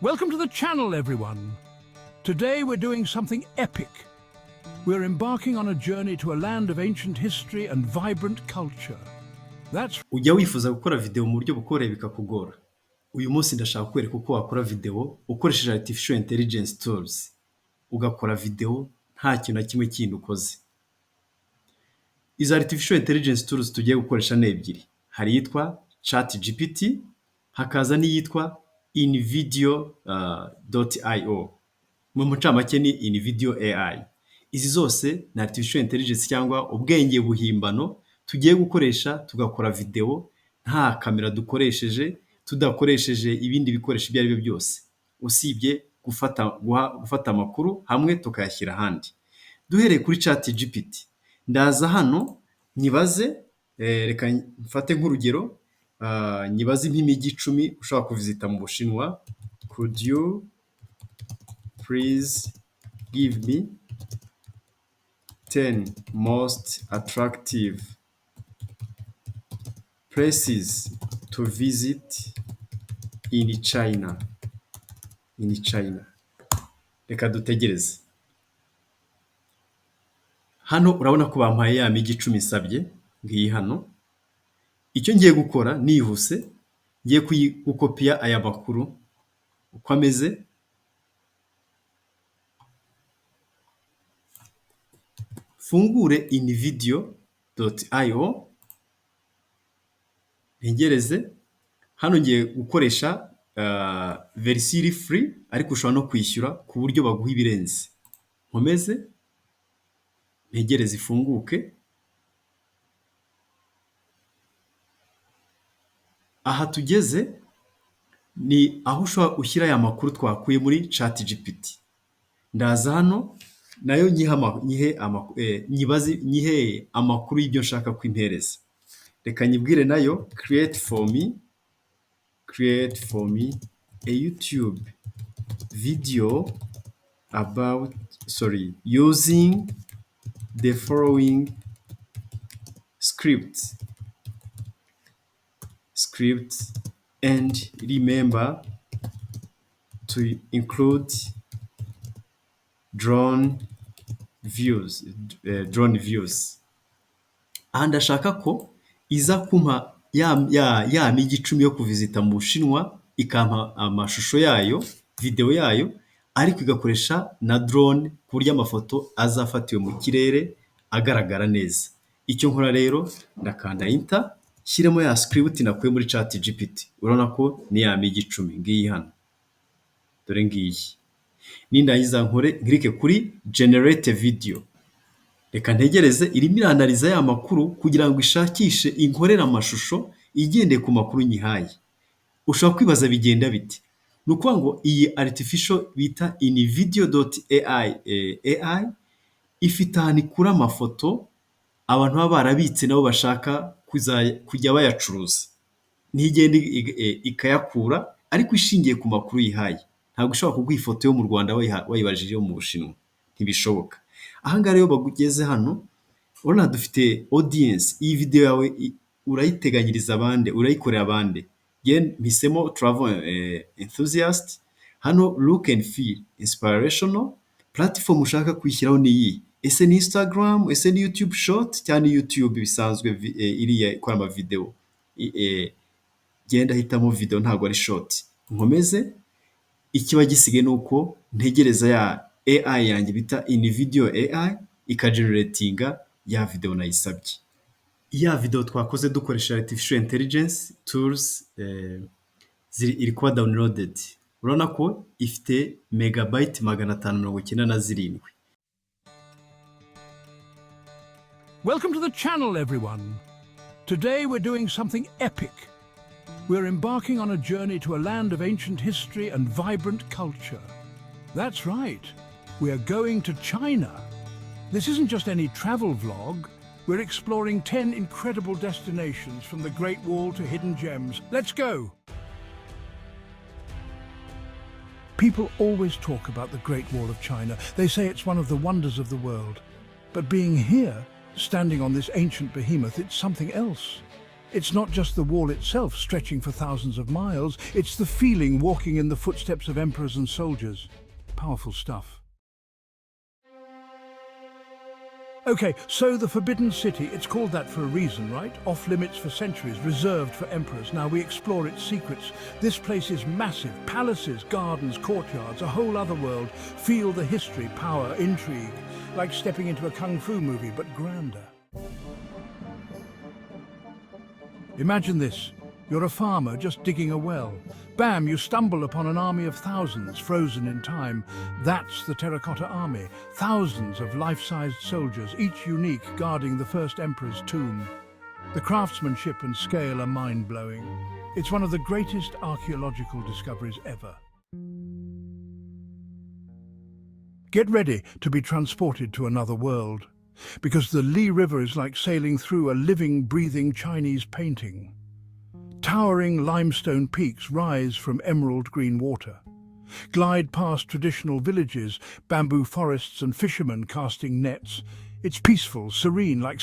Welcome to the channel, everyone. Today we're doing something epic. We're embarking on a journey to a land of ancient history and vibrant culture. Ujya wifuza gukora video mu buryo bukoreye bikakugora. Uyu munsi ndashaka kwereka uko wakora video ukoresheje artificial intelligence tools. Ugakora video nta kintu na kimwe kindi ukoze. Izi artificial intelligence tools tugiye gukoresha ni ebyiri. Hari yitwa ChatGPT, hakaza n'iyitwa invideo.io. Mu mucamake ni invideo AI. Izi zose ni artificial intelligence cyangwa ubwenge buhimbano tugiye gukoresha tugakora video nta kamera dukoresheje, tudakoresheje ibindi bikoresho ibyo ari byo byose, usibye gufata amakuru hamwe tukayashyira ahandi. Duhereye kuri ChatGPT, ndaza hano nyibaze, reka mfate nk'urugero, nyibaze nk'imijyi 10 ushobora kuvizita mu Bushinwa. Could you please give me 10 most attractive places to visit in China. Reka dutegereze. Hano urabona ko bampaye ya mijyi 10 nsabye, ngiyi hano. Icyo ngiye gukora nihuse, ngiye gukopiya aya makuru uko ameze. Fungure invideo.io, ntegereze. Hano ngiye gukoresha verisiyo free, ariko ushobora no kwishyura ku buryo baguha ibirenze. Nkomeze ntegereze ifunguke. Aha tugeze ni aho ushobora ushyira aya makuru twakuye muri ChatGPT. Ndaza hano nayo nyihe amakuru y'ibyo nshaka kwimpereza. Reka nyibwire nayo create for me a YouTube video about using the following script and remember to include drone views. Aha ndashaka ko iza kumpa ya mijyi 10 yo kuvizita mu Bushinwa, ikampa amashusho yayo, video yayo, ariko igakoresha na drone ku buryo amafoto azafatiwe mu kirere agaragara neza. Icyo nkora rero ndakanda enter, shyiremo ya script nakuye muri ChatGPT. Urabona ko ni ya mijyi 10 ngiyi hano. Dore ngiyi. Nindangiza nkore nkirike kuri generate video. Reka ntegereze, irimo iranaliza ya makuru kugira ngo ishakishe inkorera amashusho igendeye ku makuru nyihaye. Ushobora kwibaza bigenda bite? Nukuvuga ngo iyi artificial bita invideo.ai ifite ahantu ikura amafoto abantu baba barabitse nabo bashaka kujya bayacuruza. Ntigende ikayakura, ariko ishingiye ku makuru yihaye. Ntabwo ushobora kuguha ifoto yo mu Rwanda wayibajije yo mu Bushinwa, ntibishoboka. Aha ngaha rero bagugeze hano, urabona dufite audience. Iyi video yawe urayiteganyiriza abande, urayikorera abande. Mpisemo travel enthusiast. Hano look and feel inspirational. Platform ushaka kwishyiraho ni iyi. Ese ni Instagram, ese ni YouTube short, cyane YouTube bisanzwe iriya ikora ama video. Genda hitamo video, ntabwo ari short. Nkomeze. Ikiba gisigaye nuko ntegereza ya AI yanjye bita invideo AI ikageneratinga ya video nayisabye. Ya video twakoze dukoresha artificial intelligence tools iri kuba downloaded. Urabona ko ifite megabyte 597. Welcome to the channel, everyone. Today we're doing something epic. We're embarking on a journey to a land of ancient history and vibrant culture. That's right, we're going to China. This isn't just any travel vlog. We're exploring 10 incredible destinations from the Great Wall to hidden gems. Let's go! People always talk about the Great Wall of China. They say it's one of the wonders of the world. But being here, standing on this ancient behemoth, it's something else. It's not just the wall itself stretching for thousands of miles, it's the feeling walking in the footsteps of emperors and soldiers. Powerful stuff. Okay, so the Forbidden City, it's called that for a reason, right? Off limits for centuries, reserved for emperors. Now we explore its secrets. This place is massive. Palaces, gardens, courtyards, a whole other world. Feel the history, power, intrigue. Like stepping into a kung fu movie, but grander. Imagine this. You're a farmer just digging a well. Bam, you stumble upon an army of thousands frozen in time. That's the Terracotta Army. Thousands of life-sized soldiers, each unique, guarding the first emperor's tomb. The craftsmanship and scale are mind-blowing. It's one of the greatest archaeological discoveries ever. Get ready to be transported to another world, because the Li River is like sailing through a living, breathing Chinese painting. Towering limestone peaks rise from emerald green water. Glide past traditional villages, bamboo forests and fishermen casting nets. It's peaceful, serene, like